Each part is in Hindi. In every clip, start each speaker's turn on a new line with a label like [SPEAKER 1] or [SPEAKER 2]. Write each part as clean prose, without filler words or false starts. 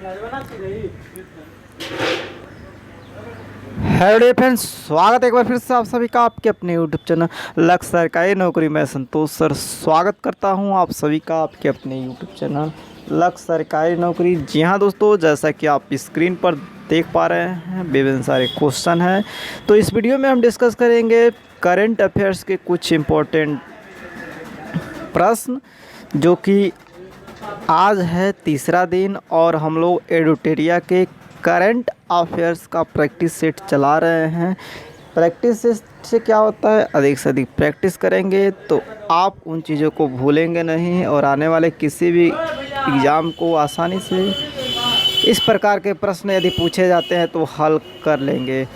[SPEAKER 1] हेलो फ्रेंड्स, स्वागत है एक बार फिर से आप सभी का आपके अपने यूट्यूब चैनल लक्ष्य सरकारी नौकरी में संतोष सर स्वागत करता हूं आप सभी का आपके अपने यूट्यूब चैनल लक्ष्य सरकारी नौकरी। जी हाँ दोस्तों, जैसा कि आप स्क्रीन पर देख पा रहे हैं विभिन्न सारे क्वेश्चन हैं। तो इस वीडियो में हम डिस्कस करेंगे करंट अफेयर्स के कुछ इम्पोर्टेंट प्रश्न, जो कि आज है तीसरा दिन और हम लोग एडुटेरिया के करंट अफेयर्स का प्रैक्टिस सेट चला रहे हैं। प्रैक्टिस से क्या होता है, अधिक से अधिक प्रैक्टिस करेंगे तो आप उन चीज़ों को भूलेंगे नहीं और आने वाले किसी भी एग्ज़ाम को आसानी से इस प्रकार के प्रश्न यदि पूछे जाते हैं तो हल कर लेंगे।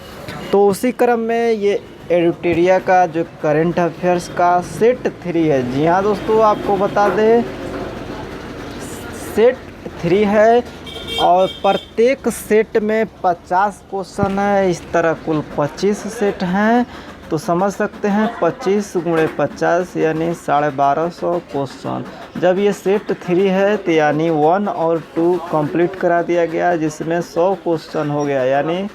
[SPEAKER 1] तो उसी क्रम में ये एडुटेरिया का जो करंट अफेयर्स का सेट 3 है। जी हाँ दोस्तों, आपको बता दें सेट 3 है और प्रत्येक सेट में 50 क्वेश्चन है। इस तरह कुल 25 सेट हैं, तो समझ सकते हैं 25 × 50 यानी 1250 क्वेश्चन। जब ये सेट 3 है तो यानी 1 और 2 कंप्लीट करा दिया गया, जिसमें 100 क्वेश्चन हो गया, यानी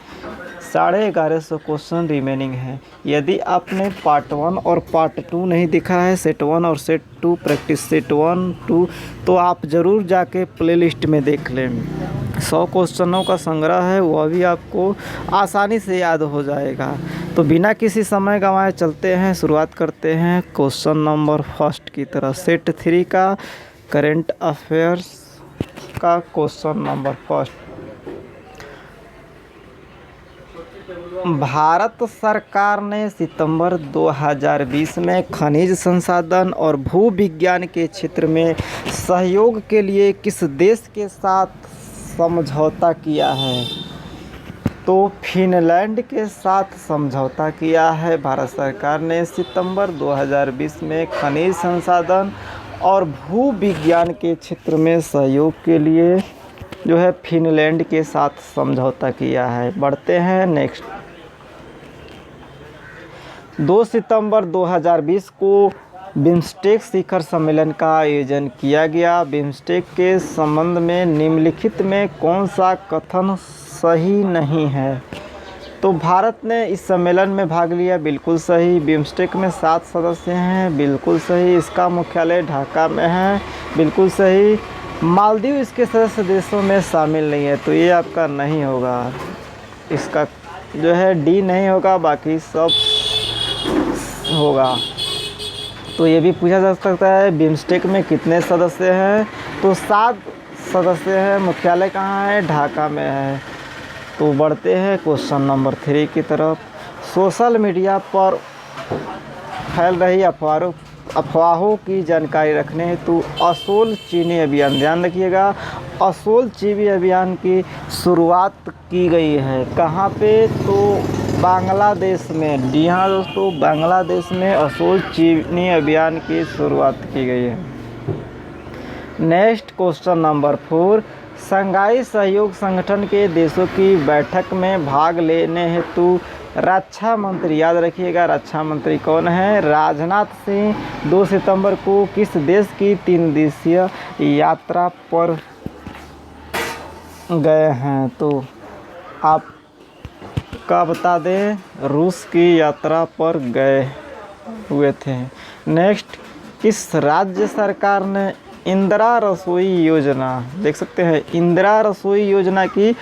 [SPEAKER 1] 1150 क्वेश्चन रिमेनिंग है। यदि आपने पार्ट 1 और पार्ट 2 नहीं देखा है, सेट 1 और सेट 2 प्रैक्टिस सेट 1, 2, तो आप ज़रूर जाके प्लेलिस्ट में देख लें। 100 क्वेश्चनों का संग्रह है, वह भी आपको आसानी से याद हो जाएगा। तो बिना किसी समय गंवाए चलते हैं, शुरुआत करते हैं क्वेश्चन नंबर फर्स्ट की तरह। सेट 3 का करंट अफेयर्स का क्वेश्चन नंबर फर्स्ट। भारत सरकार ने सितंबर 2020 में खनिज संसाधन और भू विज्ञान के क्षेत्र में सहयोग के लिए किस देश के साथ समझौता किया है? तो फिनलैंड के साथ समझौता किया है। भारत सरकार ने सितंबर 2020 में खनिज संसाधन और भू विज्ञान के क्षेत्र में सहयोग के लिए जो है फिनलैंड के साथ समझौता किया है। बढ़ते हैं नेक्स्ट। 2 सितंबर 2020 को बिम्स्टेक शिखर सम्मेलन का आयोजन किया गया। बिम्स्टेक के संबंध में निम्नलिखित में कौन सा कथन सही नहीं है? तो भारत ने इस सम्मेलन में भाग लिया, बिल्कुल सही। बिम्स्टेक में 7 सदस्य हैं, बिल्कुल सही। इसका मुख्यालय ढाका में है, बिल्कुल सही। मालदीव इसके सदस्य देशों में शामिल नहीं है, तो ये आपका नहीं होगा। इसका जो है डी नहीं होगा, बाकी सब होगा। तो ये भी पूछा जा सकता है बिम्स्टेक में कितने सदस्य हैं? तो 7 सदस्य हैं। मुख्यालय कहाँ है? ढाका में है। तो बढ़ते हैं क्वेश्चन नंबर 3 की तरफ। सोशल मीडिया पर फैल रही अफवाहों की जानकारी रखने हेतु असोल चीनी अभियान, ध्यान रखिएगा, असोल चीनी अभियान की शुरुआत की गई है। कहाँ पे? तो बांग्लादेश में। जी हाँ दोस्तों, बांग्लादेश में असोल चीनी अभियान की शुरुआत की गई है। Next question number 4। शंघाई सहयोग संगठन के देशों की बैठक में भाग लेने हेतु रक्षा मंत्री, याद रखिएगा रक्षा मंत्री कौन है? राजनाथ सिंह 2 सितंबर को किस देश की 3 दिवसीय यात्रा पर गए हैं? तो आपका बता दें रूस की यात्रा पर गए हुए थे। नेक्स्ट, किस राज्य सरकार ने इंदिरा रसोई योजना, देख सकते हैं इंदिरा रसोई योजना की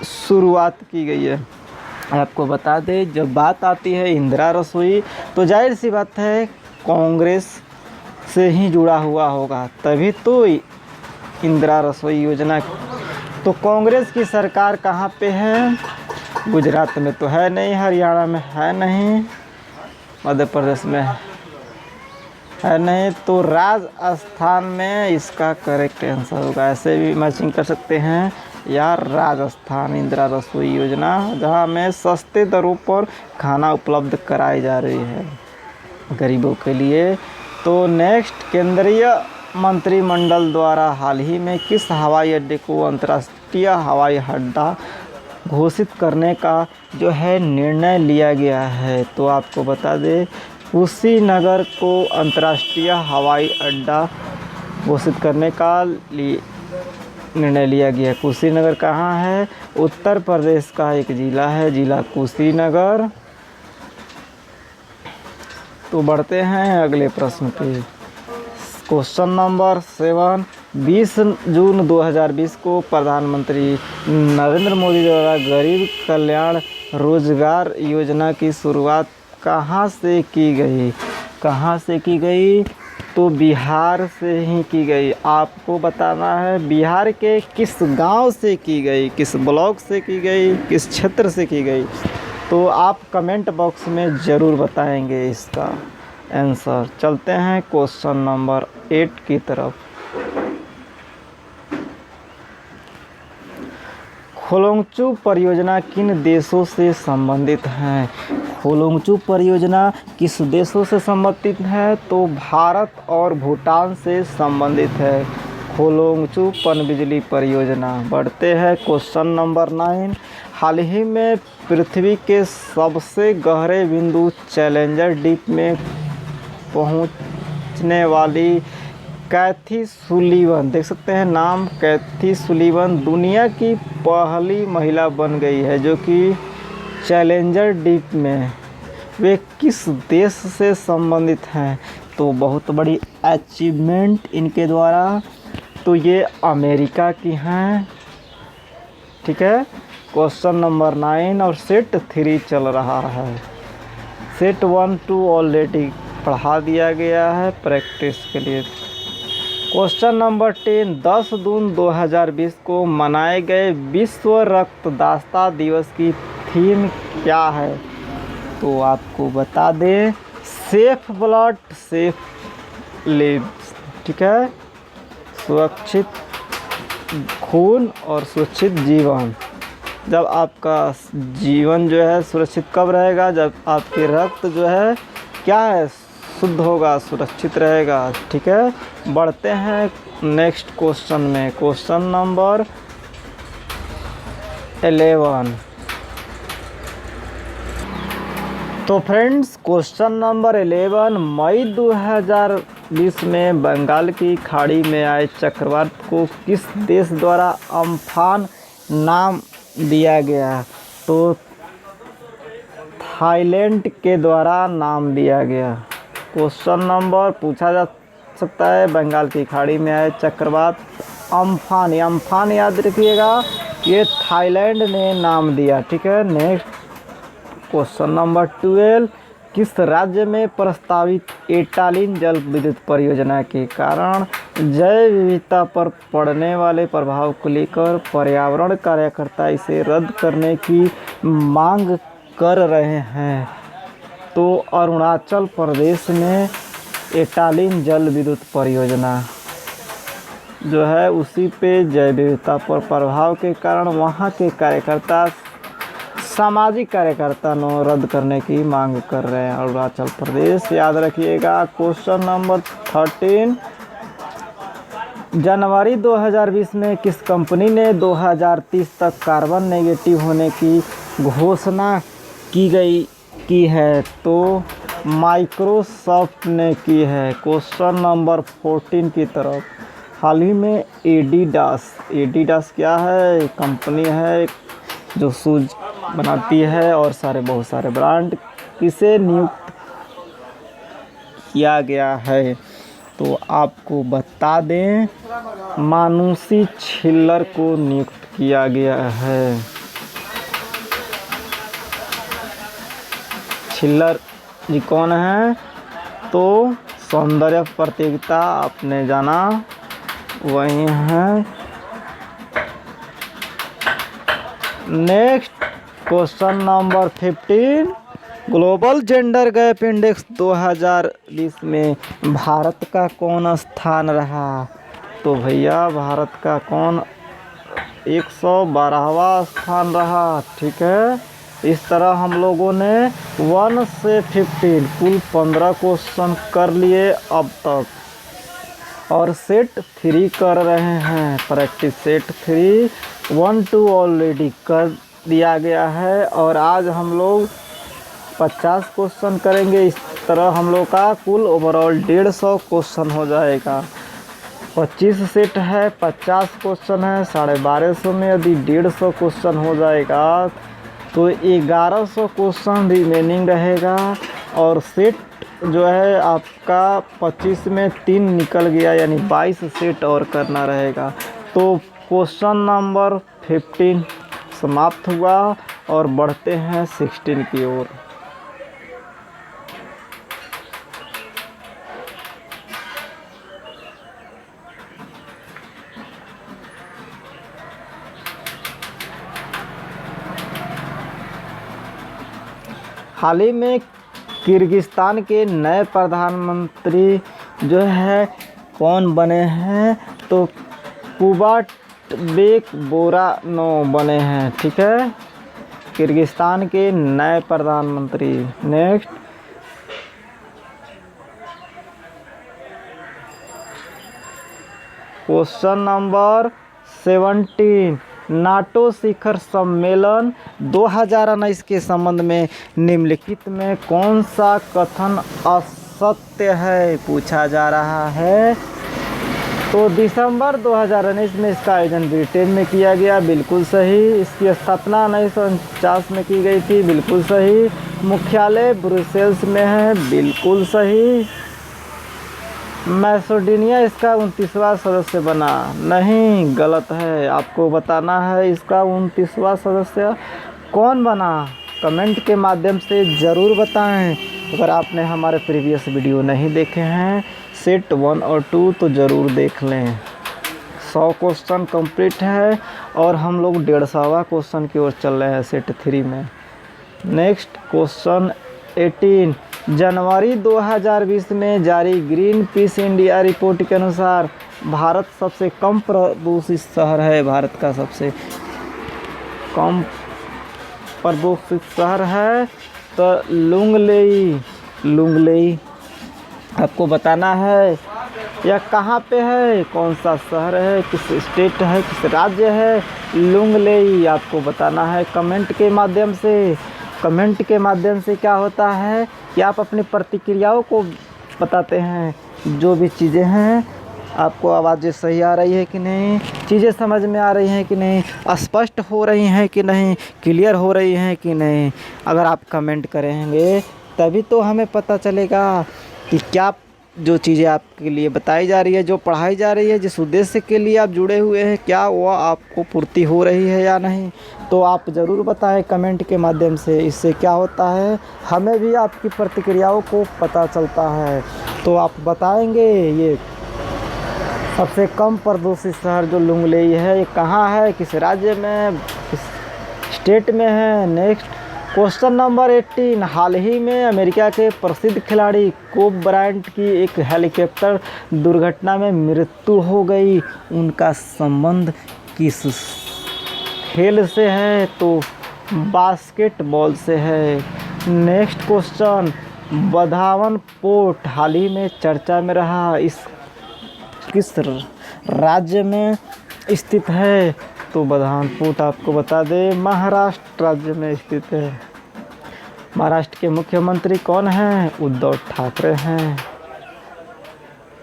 [SPEAKER 1] शुरुआत की गई है? आपको बता दें जब बात आती है इंदिरा रसोई तो जाहिर सी बात है कांग्रेस से ही जुड़ा हुआ होगा, तभी तो इंदिरा रसोई योजना। तो कांग्रेस की सरकार कहाँ पे है? गुजरात में तो है नहीं, हरियाणा में है नहीं, मध्य प्रदेश में है नहीं, तो राजस्थान में इसका करेक्ट आंसर होगा। ऐसे भी मैचिंग कर सकते हैं या राजस्थान इंदिरा रसोई योजना, जहां में सस्ते दरों पर खाना उपलब्ध कराई जा रही है गरीबों के लिए। तो नेक्स्ट, केंद्रीय मंत्रिमंडल द्वारा हाल ही में किस हवाई अड्डे को अंतर्राष्ट्रीय हवाई अड्डा घोषित करने का जो है निर्णय लिया गया है? तो आपको बता दें कुशीनगर को अंतर्राष्ट्रीय हवाई अड्डा घोषित करने का निर्णय लिया गया। कुशीनगर कहाँ है? उत्तर प्रदेश का एक ज़िला है, ज़िला कुशीनगर। तो बढ़ते हैं अगले प्रश्न पे। क्वेश्चन नंबर 7, 20 जून 2020 को प्रधानमंत्री नरेंद्र मोदी द्वारा गरीब कल्याण रोजगार योजना की शुरुआत कहाँ से की गई? कहाँ से की गई? तो बिहार से ही की गई। आपको बताना है बिहार के किस गांव से की गई, किस ब्लॉक से की गई, किस क्षेत्र से की गई। तो आप कमेंट बॉक्स में ज़रूर बताएंगे इसका आंसर। चलते हैं क्वेश्चन नंबर 8 की तरफ। खोलोंगचू परियोजना किन देशों से संबंधित है? खोलोंगचू परियोजना किस देशों से संबंधित है? तो भारत और भूटान से संबंधित है खोलोंगचू पनबिजली परियोजना। बढ़ते हैं क्वेश्चन नंबर 9। हाल ही में पृथ्वी के सबसे गहरे बिंदु चैलेंजर डीप में पहुंचने वाली कैथी सुलीवन, देख सकते हैं नाम, कैथी सुलीवन दुनिया की पहली महिला बन गई है जो कि चैलेंजर डीप में। वे किस देश से संबंधित हैं? तो बहुत बड़ी अचीवमेंट इनके द्वारा, तो ये अमेरिका की हैं। ठीक है, क्वेश्चन नंबर 9 और सेट 3 चल रहा है। सेट 1, 2 ऑलरेडी पढ़ा दिया गया है प्रैक्टिस के लिए। क्वेश्चन नंबर 10, 10 जून 2020 को मनाए गए विश्व रक्तदाता दिवस की थीम क्या है? तो आपको बता दें, सेफ ब्लड सेफ लिव्स। ठीक है, सुरक्षित खून और सुरक्षित जीवन। जब आपका जीवन जो है सुरक्षित कब रहेगा? जब आपके रक्त जो है क्या है, शुद्ध होगा, सुरक्षित रहेगा। ठीक है, बढ़ते हैं नेक्स्ट क्वेश्चन में। Question number 11। तो फ्रेंड्स, क्वेश्चन नंबर 11, मई 2020 में बंगाल की खाड़ी में आए चक्रवात को किस देश द्वारा अम्फान नाम दिया गया? तो थाईलैंड के द्वारा नाम दिया गया। क्वेश्चन नंबर पूछा जा सकता है, बंगाल की खाड़ी में आए चक्रवात अम्फान, अम्फान याद रखिएगा, ये थाईलैंड ने नाम दिया। ठीक है, नेक्स्ट क्वेश्चन नंबर 12, किस राज्य में प्रस्तावित एटालिन जल विद्युत परियोजना के कारण जैव विविधता पर पड़ने वाले प्रभाव को लेकर पर्यावरण कार्यकर्ता इसे रद्द करने की मांग कर रहे हैं? तो अरुणाचल प्रदेश में एटालिन जल विद्युत परियोजना जो है उसी पे जैव विविधता पर प्रभाव के कारण वहाँ के कार्यकर्ता, सामाजिक कार्यकर्ता रद्द करने की मांग कर रहे हैं। अरुणाचल प्रदेश याद रखिएगा। क्वेश्चन नंबर 13, जनवरी 2020 में किस कंपनी ने 2030 तक कार्बन नेगेटिव होने की घोषणा की है? तो माइक्रोसॉफ्ट ने की है। क्वेश्चन नंबर 14 की तरफ। हाल ही में एडिडास क्या है? कंपनी है जो शूज बनाती है और बहुत सारे ब्रांड, किसे नियुक्त किया गया है? तो आपको बता दें, मानुषी छिल्लर को नियुक्त किया गया है। छिल्लर जी कौन है? तो सौंदर्य प्रतियोगिता आपने जाना वही है। Next question number 15, global gender gap index 2020 में भारत का कौन स्थान रहा? तो भैया भारत का कौन 112वां स्थान रहा। ठीक है, इस तरह हम लोगों ने 1 से 15 कुल 15 क्वेश्चन कर लिए अब तक, और सेट 3 कर रहे हैं प्रैक्टिस। सेट 3 1 2 ऑलरेडी कर दिया गया है और आज हम लोग 50 क्वेश्चन करेंगे। इस तरह हम लोग का कुल ओवरऑल 150 क्वेश्चन हो जाएगा। 25 सेट है, 50 क्वेश्चन है। 1250 में यदि 150 क्वेश्चन हो जाएगा तो 1100 क्वेश्चन रिमेनिंग रहेगा। और सेट जो है आपका 25 में 3 निकल गया, यानी 22 सेट और करना रहेगा। तो क्वेश्चन नंबर 15 समाप्त हुआ और बढ़ते हैं 16 की ओर। हाल ही में किर्गिस्तान के नए प्रधानमंत्री जो है कौन बने हैं? तो कुबाटबेक बोरानोव बने हैं। ठीक है, किर्गिस्तान के नए प्रधानमंत्री। नेक्स्ट, क्वेश्चन नंबर 17, नाटो शिखर सम्मेलन 2019 के संबंध में निम्नलिखित में कौन सा कथन असत्य है, पूछा जा रहा है। तो दिसंबर 2019 में इसका आयोजन ब्रिटेन में किया गया, बिल्कुल सही। इसकी स्थापना 1949 में की गई थी, बिल्कुल सही। मुख्यालय ब्रुसेल्स में है, बिल्कुल सही। मैसेडोनिया इसका 29वां सदस्य बना, नहीं, गलत है। आपको बताना है इसका 29वां सदस्य कौन बना, कमेंट के माध्यम से ज़रूर बताएं। अगर आपने हमारे प्रीवियस वीडियो नहीं देखे हैं सेट 1 और 2 तो ज़रूर देख लें। 100 क्वेश्चन कंप्लीट है और हम लोग 150वां क्वेश्चन की ओर चल रहे हैं सेट 3 में। नेक्स्ट, क्वेश्चन 18, जनवरी 2020 में जारी ग्रीन पीस इंडिया रिपोर्ट के अनुसार भारत सबसे कम प्रदूषित शहर है। भारत का सबसे कम प्रदूषित शहर है तो लुंगलेई आपको बताना है। यह कहाँ पे है, कौन सा शहर है, किस स्टेट है, किस राज्य है, लुंगलेई आपको बताना है कमेंट के माध्यम से। कमेंट के माध्यम से क्या होता है कि आप अपनी प्रतिक्रियाओं को बताते हैं। जो भी चीज़ें हैं, आपको आवाज़ें सही आ रही है कि नहीं, चीज़ें समझ में आ रही हैं कि नहीं, स्पष्ट हो रही हैं कि नहीं, क्लियर हो रही हैं कि नहीं। अगर आप कमेंट करेंगे तभी तो हमें पता चलेगा कि क्या जो चीज़ें आपके लिए बताई जा रही है, जो पढ़ाई जा रही है, जिस उद्देश्य के लिए आप जुड़े हुए हैं, क्या वह आपको पूर्ति हो रही है या नहीं। तो आप ज़रूर बताएं कमेंट के माध्यम से। इससे क्या होता है, हमें भी आपकी प्रतिक्रियाओं को पता चलता है। तो आप बताएंगे ये सबसे कम प्रदूषित शहर जो लुंगलेई है ये कहाँ है, किस राज्य में, किस स्टेट में है। नेक्स्ट, क्वेश्चन नंबर 18, हाल ही में अमेरिका के प्रसिद्ध खिलाड़ी कोब ब्रायंट की एक हेलीकॉप्टर दुर्घटना में मृत्यु हो गई। उनका संबंध किस खेल से है? तो बास्केटबॉल से है। नेक्स्ट क्वेश्चन, बधावन पोर्ट हाल ही में चर्चा में रहा, इस किस राज्य में स्थित है? तो बधावन पोर्ट आपको बता दें महाराष्ट्र राज्य में स्थित है। महाराष्ट्र के मुख्यमंत्री कौन हैं? उद्धव ठाकरे हैं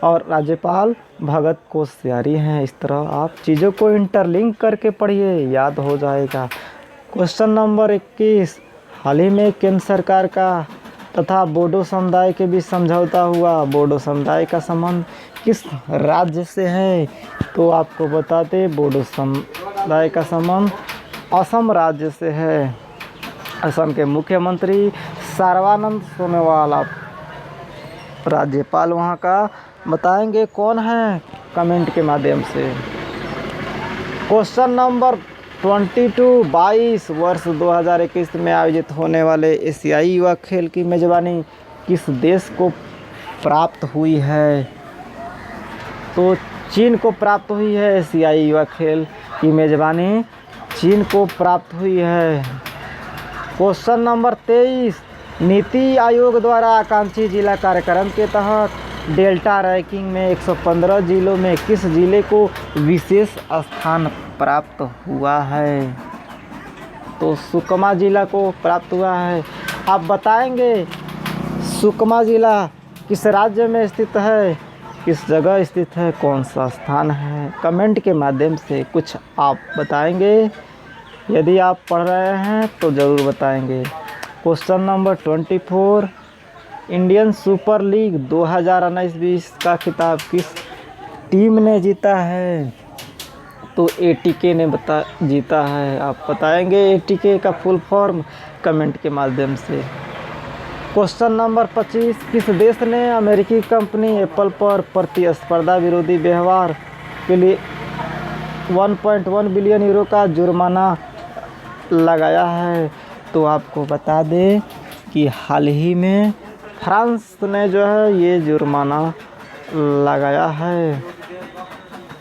[SPEAKER 1] और राज्यपाल भगत कोश्यारी हैं। इस तरह आप चीज़ों को इंटरलिंक करके पढ़िए, याद हो जाएगा। क्वेश्चन नंबर 21, हाल ही में केंद्र सरकार का तथा बोडो समुदाय के बीच समझौता हुआ। बोडो समुदाय का संबंध किस राज्य से है? तो आपको बताते बोडो समुदाय का संबंध असम राज्य से है। असम के मुख्यमंत्री सर्बानंद सोनोवाल, आप राज्यपाल वहाँ का बताएंगे कौन है कमेंट के माध्यम से। क्वेश्चन नंबर 22 वर्ष 2021 में आयोजित होने वाले एशियाई युवा खेल की मेज़बानी किस देश को प्राप्त हुई है? तो चीन को प्राप्त हुई है। एशियाई युवा खेल की मेज़बानी चीन को प्राप्त हुई है। क्वेश्चन नंबर 23, नीति आयोग द्वारा आकांक्षी जिला कार्यक्रम के तहत डेल्टा रैंकिंग में 115 जिलों में किस जिले को विशेष स्थान प्राप्त हुआ है? तो सुकमा जिला को प्राप्त हुआ है। आप बताएंगे सुकमा जिला किस राज्य में स्थित है? किस जगह स्थित है, कौन सा स्थान है। कमेंट के माध्यम से कुछ आप बताएंगे। यदि आप पढ़ रहे हैं तो ज़रूर बताएंगे। Question number 24, Indian super league 2019-20 का खिताब किस टीम ने जीता है? तो एटीके ने जीता है। आप बताएंगे एटीके का फुल फॉर्म कमेंट के माध्यम से। क्वेश्चन नंबर 25, किस देश ने अमेरिकी कंपनी एप्पल पर प्रतिस्पर्धा विरोधी व्यवहार के लिए 1.1 बिलियन यूरो का जुर्माना लगाया है? तो आपको बता दें कि हाल ही में फ्रांस ने जो है ये जुर्माना लगाया है।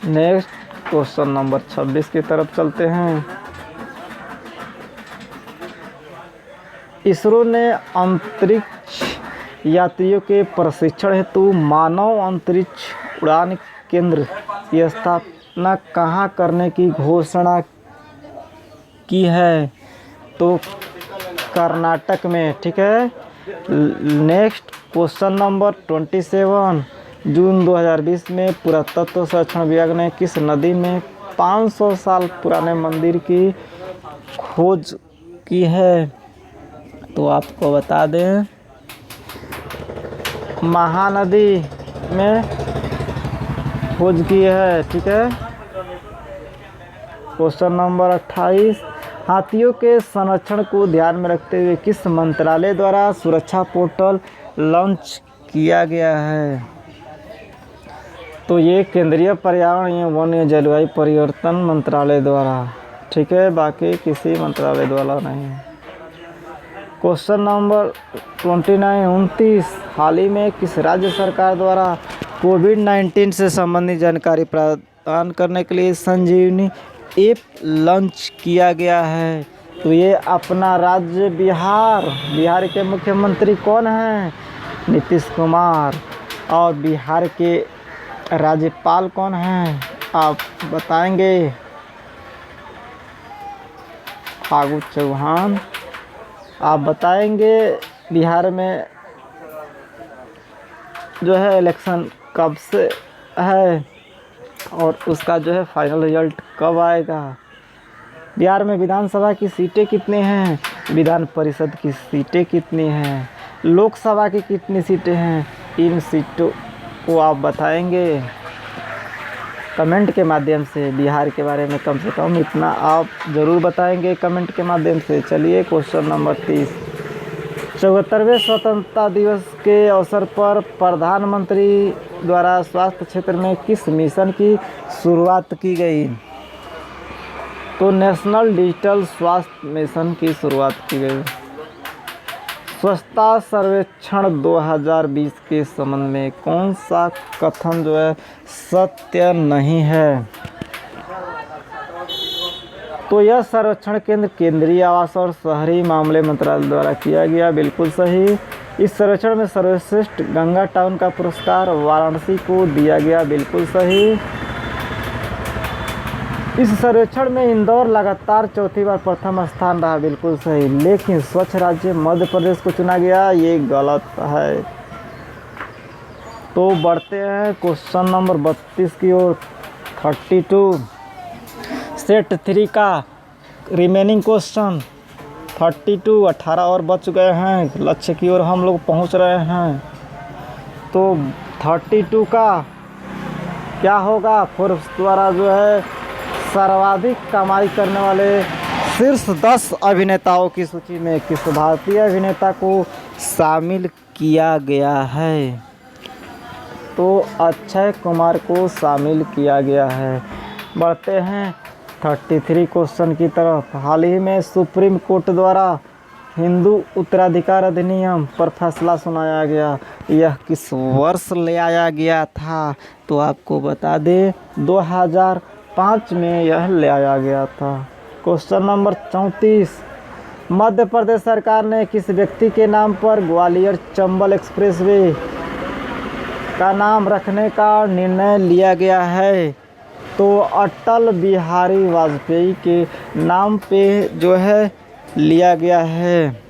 [SPEAKER 1] नेक्स्ट क्वेश्चन नंबर 26 की तरफ चलते हैं। इसरो ने अंतरिक्ष यात्रियों के प्रशिक्षण हेतु मानव अंतरिक्ष उड़ान केंद्र की स्थापना कहाँ करने की घोषणा की है? तो कर्नाटक में, ठीक है। नेक्स्ट क्वेश्चन नंबर 27, जून 2020 में पुरातत्व सर्वेक्षण विभाग ने किस नदी में 500 साल पुराने मंदिर की खोज की है? तो आपको बता दें महानदी में खोज की है, ठीक है। क्वेश्चन नंबर 28, हाथियों के संरक्षण को ध्यान में रखते हुए किस मंत्रालय द्वारा सुरक्षा पोर्टल लॉन्च किया गया है? तो ये केंद्रीय पर्यावरण एवं वन जलवायु परिवर्तन मंत्रालय द्वारा, ठीक है, बाकी किसी मंत्रालय द्वारा नहीं। क्वेश्चन नंबर 29, हाल ही में किस राज्य सरकार द्वारा कोविड-19 से संबंधित जानकारी प्रदान करने के लिए संजीवनी ऐप लॉन्च किया गया है? तो ये अपना राज्य बिहार के मुख्यमंत्री कौन हैं? नीतीश कुमार। और बिहार के राज्यपाल कौन हैं? आप बताएंगे फागू चौहान। आप बताएंगे बिहार में जो है इलेक्शन कब से है और उसका जो है फाइनल रिजल्ट कब आएगा। बिहार में विधानसभा की सीटें कितनी हैं, विधान परिषद की सीटें कितनी हैं, लोकसभा की कितनी सीटें हैं, इन सीटों को आप बताएंगे कमेंट के माध्यम से। बिहार के बारे में कम से कम इतना आप ज़रूर बताएंगे कमेंट के माध्यम से। चलिए क्वेश्चन नंबर 30, 74वें स्वतंत्रता दिवस के अवसर पर प्रधानमंत्री द्वारा स्वास्थ्य क्षेत्र में किस मिशन की शुरुआत की गई? तो नेशनल डिजिटल स्वास्थ्य मिशन की शुरुआत की गई। स्वच्छता सर्वेक्षण 2020 के संबंध में कौन सा कथन जो है सत्य नहीं है? तो यह सर्वेक्षण केंद्र केंद्रीय आवास और शहरी मामले मंत्रालय द्वारा किया गया, बिल्कुल सही। इस सर्वेक्षण में सर्वश्रेष्ठ गंगा टाउन का पुरस्कार वाराणसी को दिया गया, बिल्कुल सही। इस सर्वेक्षण में इंदौर लगातार चौथी बार प्रथम स्थान रहा, बिल्कुल सही। लेकिन स्वच्छ राज्य मध्य प्रदेश को चुना गया, ये गलत है। तो बढ़ते हैं क्वेश्चन नंबर 32 की ओर। 32 सेट 3 का रिमेनिंग क्वेश्चन 32, 18 और बच गए हैं, लक्ष्य की ओर हम लोग पहुंच रहे हैं। तो 32 का क्या होगा? फोर्ब्स द्वारा जो है सर्वाधिक कमाई करने वाले शीर्ष 10 अभिनेताओं की सूची में किस भारतीय अभिनेता को शामिल किया गया है? तो अक्षय कुमार को शामिल किया गया है। बढ़ते हैं 33 क्वेश्चन की तरफ। हाल ही में सुप्रीम कोर्ट द्वारा हिंदू उत्तराधिकार अधिनियम पर फैसला सुनाया गया, यह किस वर्ष ले आया गया था? तो आपको बता दें 2005 में यह ले आया गया था। क्वेश्चन नंबर 34, मध्य प्रदेश सरकार ने किस व्यक्ति के नाम पर ग्वालियर चंबल एक्सप्रेसवे का नाम रखने का निर्णय लिया गया है? तो अटल बिहारी वाजपेयी के नाम पे जो है लिया गया है।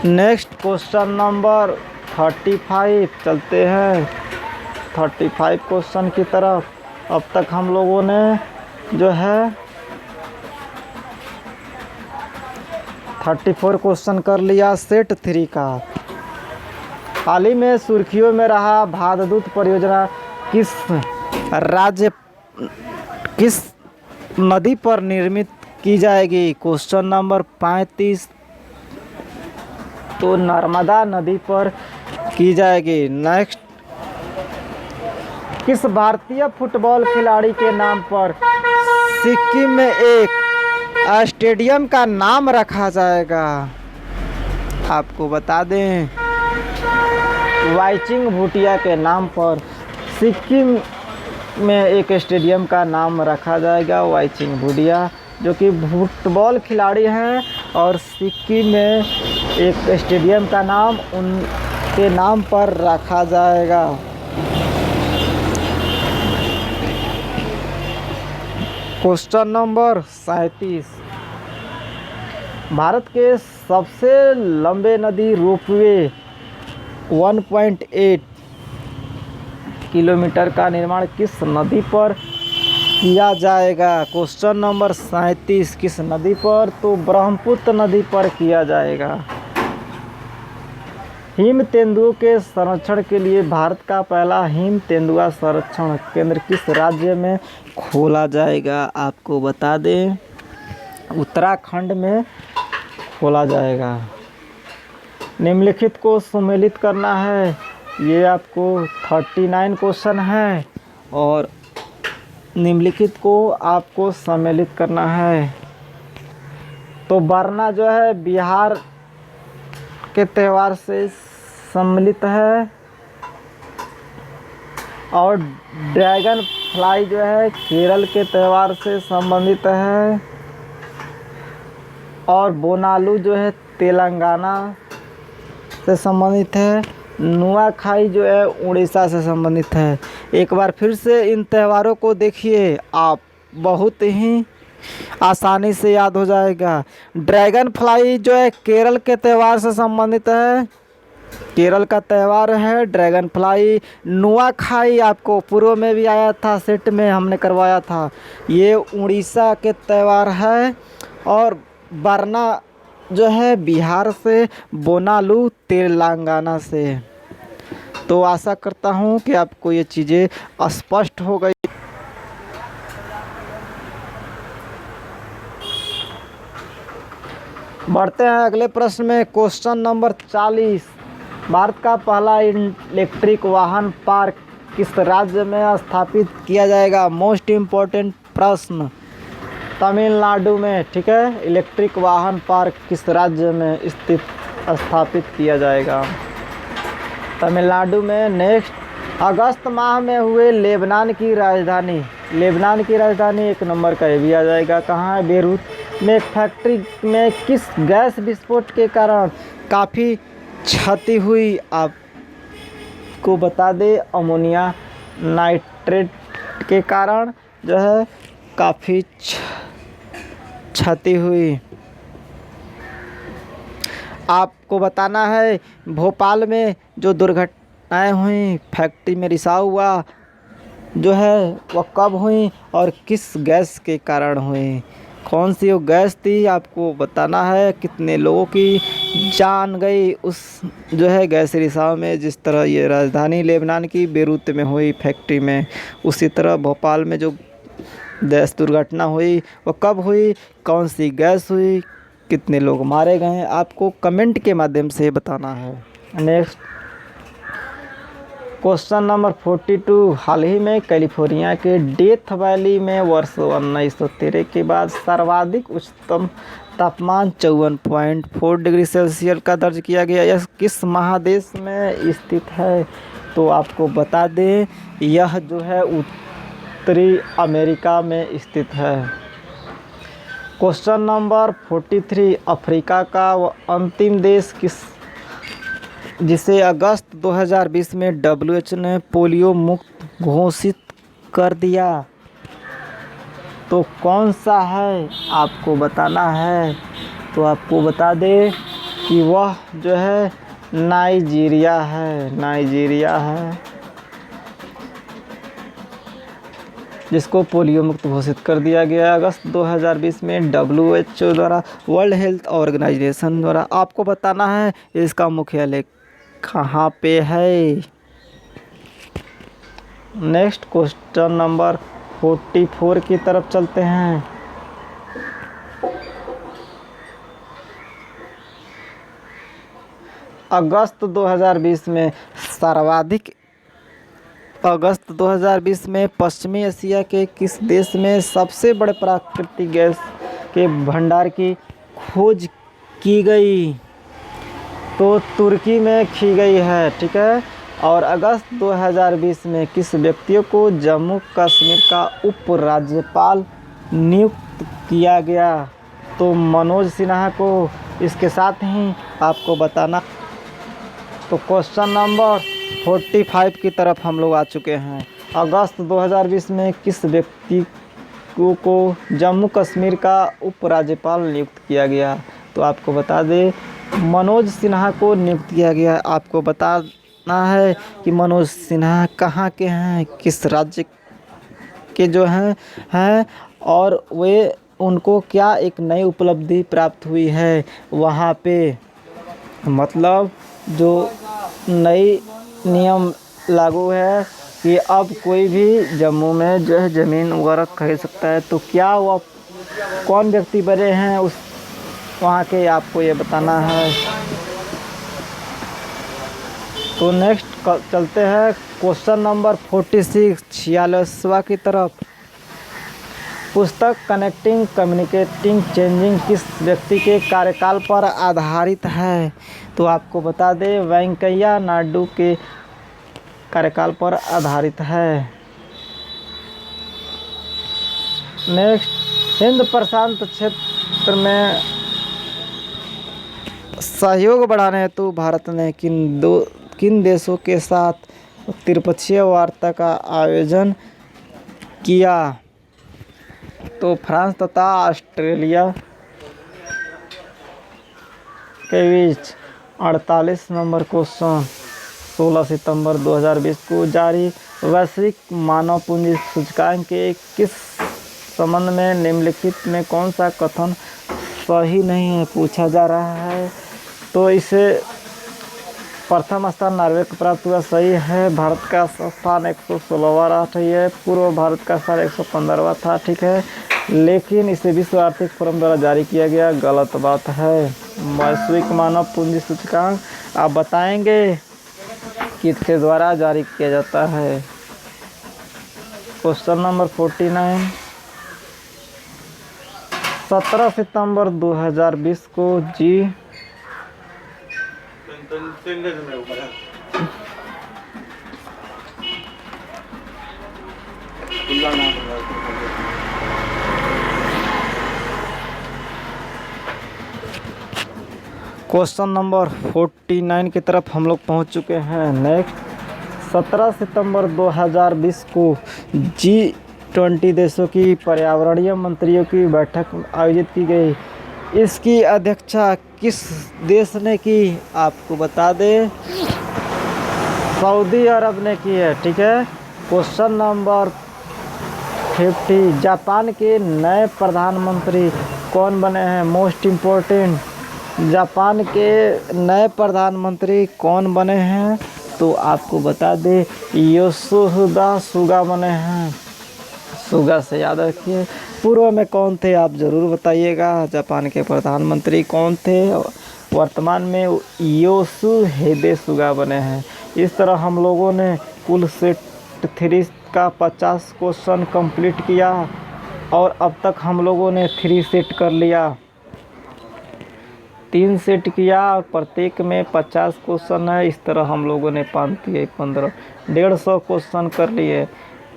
[SPEAKER 1] नेक्स्ट क्वेश्चन नंबर 35 चलते हैं 35 क्वेश्चन की तरफ। अब तक हम लोगों ने जो है 34 क्वेश्चन कर लिया सेट 3 का। हाल ही में सुर्खियों में रहा भाददूत परियोजना किस नदी पर निर्मित की जाएगी? क्वेश्चन नंबर 35 तो नर्मदा नदी पर की जाएगी। नेक्स्ट, किस भारतीय फुटबॉल खिलाड़ी के नाम पर सिक्किम में एक स्टेडियम का नाम रखा जाएगा? आपको बता दें वाइचिंग भूटिया के नाम पर सिक्किम में एक स्टेडियम का नाम रखा जाएगा। वाइचिंग भूटिया जो कि फुटबॉल खिलाड़ी हैं और सिक्किम में एक स्टेडियम का नाम उनके नाम पर रखा जाएगा। क्वेश्चन नंबर 37, भारत के सबसे लंबे नदी रोपवे 1.8 किलोमीटर का निर्माण किस नदी पर किया जाएगा? क्वेश्चन नंबर 37 किस नदी पर? तो ब्रह्मपुत्र नदी पर किया जाएगा। हिम तेंदुओं के संरक्षण के लिए भारत का पहला हिम तेंदुआ संरक्षण केंद्र किस राज्य में खोला जाएगा? आपको बता दें उत्तराखंड में खोला जाएगा। निम्नलिखित को सम्मिलित करना है। ये आपको 39 क्वेश्चन है और निम्नलिखित को आपको सम्मिलित करना है। तो बरना जो है बिहार के त्यौहार से सम्मिलित है और ड्रैगन फ्लाई जो है केरल के त्यौहार से संबंधित है और बोनालू जो है तेलंगाना से संबंधित है। नुआखाई जो है उड़ीसा से संबंधित है। एक बार फिर से इन त्योहारों को देखिए, आप बहुत ही आसानी से याद हो जाएगा। ड्रैगन फ्लाई जो है केरल के त्यौहार से संबंधित है, केरल का त्यौहार है ड्रैगन फ्लाई। नुआखाई आपको पूर्व में भी आया था, सेट में हमने करवाया था, ये उड़ीसा के त्यौहार है। और बरना जो है बिहार से, बोनालू तेलंगाना से। तो आशा करता हूँ कि आपको ये चीज़ें स्पष्ट हो गई। बढ़ते हैं अगले प्रश्न में। क्वेश्चन नंबर 40, भारत का पहला इलेक्ट्रिक वाहन पार्क किस राज्य में स्थापित किया जाएगा? मोस्ट इम्पोर्टेंट प्रश्न। तमिलनाडु में, ठीक है। इलेक्ट्रिक वाहन पार्क किस राज्य में स्थापित किया जाएगा? तमिलनाडु में। नेक्स्ट, अगस्त माह में हुए लेबनान की राजधानी एक नंबर का ये भी आ जाएगा। कहाँ है? बेरूत में एक फैक्ट्री में किस गैस विस्फोट के कारण काफ़ी क्षति हुई? आपको बता दे अमोनिया नाइट्रेट के कारण जो है काफ़ी क्षति हुई। आपको बताना है भोपाल में जो दुर्घटनाएं हुई, फैक्ट्री में रिसाव हुआ जो है वह कब हुई और किस गैस के कारण हुई? कौन सी वो गैस थी आपको बताना है। कितने लोगों की जान गई उस जो है गैस रिसाव में? जिस तरह ये राजधानी लेबनान की बेरूत में हुई फैक्ट्री में, उसी तरह भोपाल में जो गैस दुर्घटना हुई वो कब हुई, कौन सी गैस हुई, कितने लोग मारे गए, आपको कमेंट के माध्यम से बताना है। नेक्स्ट, क्वेश्चन नंबर 42, हाल ही में कैलिफोर्निया के डेथ वैली में वर्ष 1913 के बाद सर्वाधिक उच्चतम तापमान 54.4 डिग्री सेल्सियस का दर्ज किया गया। यह किस महादेश में स्थित है? तो आपको बता दें यह जो है उत्तरी अमेरिका में स्थित है। क्वेश्चन नंबर 43, अफ्रीका का वह अंतिम देश जिसे अगस्त 2020 में WHO ने पोलियो मुक्त घोषित कर दिया, तो कौन सा है आपको बताना है। तो आपको बता दें कि वह जो है नाइजीरिया है, नाइजीरिया है, जिसको पोलियो मुक्त घोषित कर दिया गया अगस्त 2020 में WHO द्वारा, वर्ल्ड हेल्थ ऑर्गेनाइजेशन द्वारा। आपको बताना है इसका मुख्यालय कहाँ पे है। नेक्स्ट क्वेश्चन नंबर 44 की तरफ चलते हैं। अगस्त 2020 में पश्चिमी एशिया के किस देश में सबसे बड़े प्राकृतिक गैस के भंडार की खोज की गई? तो तुर्की में की गई है, ठीक है। और अगस्त 2020 में किस व्यक्ति को जम्मू कश्मीर का उपराज्यपाल नियुक्त किया गया? तो मनोज सिन्हा को। इसके साथ ही आपको बताना, तो क्वेश्चन नंबर 45 की तरफ हम लोग आ चुके हैं। अगस्त 2020 में किस व्यक्ति को जम्मू कश्मीर का उपराज्यपाल नियुक्त किया गया? तो आपको बता दें मनोज सिन्हा को नियुक्त किया गया। आपको बताना है कि मनोज सिन्हा कहाँ के हैं, किस राज्य के जो हैं और वे उनको क्या एक नई उपलब्धि प्राप्त हुई है वहाँ पे। मतलब जो नई नियम लागू है कि अब कोई भी जम्मू में जो है ज़मीन वगैरह खरीद सकता है। तो क्या वो कौन व्यक्ति बने हैं उस वहाँ के, आपको ये बताना है। तो नेक्स्ट चलते हैं क्वेश्चन नंबर 46 46वां की तरफ। पुस्तक कनेक्टिंग कम्युनिकेटिंग चेंजिंग किस व्यक्ति के कार्यकाल पर आधारित है? तो आपको बता दें वेंकैया नायडू के कार्यकाल पर आधारित है। नेक्स्ट, हिंद प्रशांत क्षेत्र में सहयोग बढ़ाने हेतु भारत ने किन देशों के साथ त्रिपक्षीय वार्ता का आयोजन किया? तो फ्रांस तथा ऑस्ट्रेलिया के बीच। 48 नंबर क्वेश्चन 16 सितंबर 2020 को जारी वैश्विक मानव पूंजी सूचकांक के किस संबंध में निम्नलिखित में कौन सा कथन सही नहीं है पूछा जा रहा है? तो इसे प्रथम स्थान नॉर्वे को प्राप्त हुआ, सही है। भारत का स्थान 116वां रहा है, पूर्व भारत का स्थान 115वां था, ठीक है। लेकिन इसे विश्व आर्थिक फोरम द्वारा जारी किया गया, गलत बात है। वैश्विक मानव पूंजी सूचकांक आप बताएंगे किसके द्वारा जारी किया जाता है? क्वेश्चन नंबर 49 17 सितंबर 2020 को जी क्वेश्चन नंबर 49 की तरफ हम लोग पहुंच चुके हैं। नेक्स्ट 17 सितंबर 2020 को G20 देशों की पर्यावरणीय मंत्रियों की बैठक आयोजित की गई। इसकी अध्यक्षता किस देश ने की? आपको बता दें सऊदी अरब ने की है, ठीक है। क्वेश्चन नंबर 50 जापान के नए प्रधानमंत्री कौन बने हैं? मोस्ट इम्पोर्टेंट, जापान के नए प्रधानमंत्री कौन बने हैं? तो आपको बता दें योशिहिदे सुगा बने हैं। सुगा से याद रखिए। पूर्व में कौन थे आप ज़रूर बताइएगा, जापान के प्रधानमंत्री कौन थे? वर्तमान में योशिहिदे सुगा बने हैं। इस तरह हम लोगों ने कुल सेट 3 का 50 क्वेश्चन कंप्लीट किया और अब तक हम लोगों ने 3 सेट कर लिया। 3 सेट किया, प्रत्येक में 50 क्वेश्चन है। इस तरह हम लोगों ने 5 15 150 क्वेश्चन कर लिए।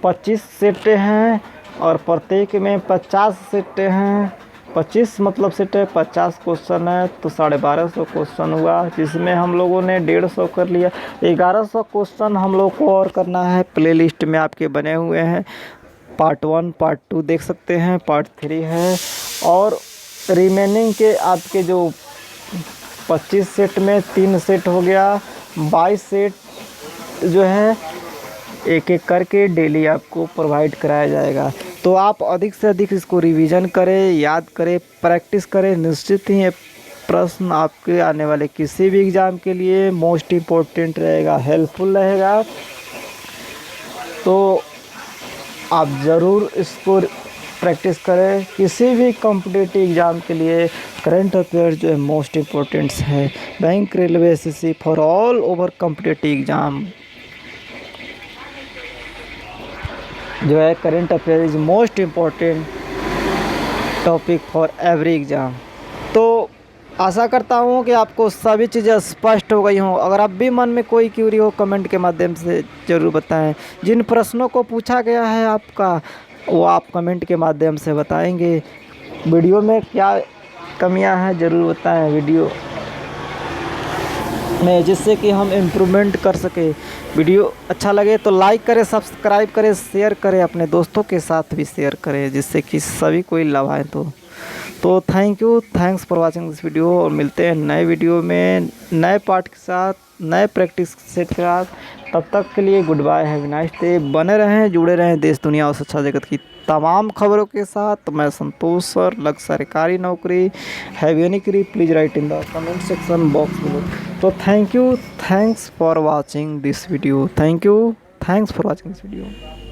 [SPEAKER 1] 25 सेट हैं और प्रत्येक में 50 सेट हैं। 25 मतलब सेट है, 50 क्वेश्चन है तो 1250 क्वेश्चन हुआ, जिसमें हम लोगों ने 150 कर लिया। 1100 क्वेश्चन हम लोग को और करना है। प्लेलिस्ट में आपके बने हुए हैं, पार्ट 1 पार्ट 2 देख सकते हैं, पार्ट 3 है और रिमेनिंग के आपके जो 25 सेट में 3 सेट हो गया, 22 सेट जो है एक एक करके डेली आपको प्रोवाइड कराया जाएगा। तो आप अधिक से अधिक इसको रिवीजन करें, याद करें, प्रैक्टिस करें। निश्चित ही ये प्रश्न आपके आने वाले किसी भी एग्ज़ाम के लिए मोस्ट इम्पोर्टेंट रहेगा, हेल्पफुल रहेगा। तो आप ज़रूर इसको प्रैक्टिस करें। किसी भी कॉम्पिटिटिव एग्ज़ाम के लिए करंट अफेयर जो है मोस्ट इम्पोर्टेंट है। Bank, railway, SSC for all over competitive exam जो है current affair is most important topic for every exam. तो आशा करता हूँ कि आपको सभी चीज़ें स्पष्ट हो गई हों। अगर अब भी मन में कोई क्यूरी हो कमेंट के माध्यम से ज़रूर बताएं। जिन प्रश्नों को पूछा गया है आपका वो आप कमेंट के माध्यम से बताएंगे। वीडियो में क्या कमियां हैं ज़रूर बताएं वीडियो में, जिससे कि हम इम्प्रूवमेंट कर सके। वीडियो अच्छा लगे तो लाइक करें, सब्सक्राइब करें, शेयर करें, अपने दोस्तों के साथ भी शेयर करें, जिससे कि सभी कोई लाभ आए। तो thank you, thanks for watching this video. और मिलते हैं नए वीडियो में नए पार्ट के साथ, नए प्रैक्टिस सेट के साथ। तब तक के लिए good bye, have a nice day. बने रहें, जुड़े रहें देश दुनिया और शिक्षा जगत की तमाम खबरों के साथ। तो मैं संतोष सर, लग सरकारी नौकरी, have any query please write in the comment section box below. तो thank you, thanks for watching this video. Thank you, thanks for watching this video.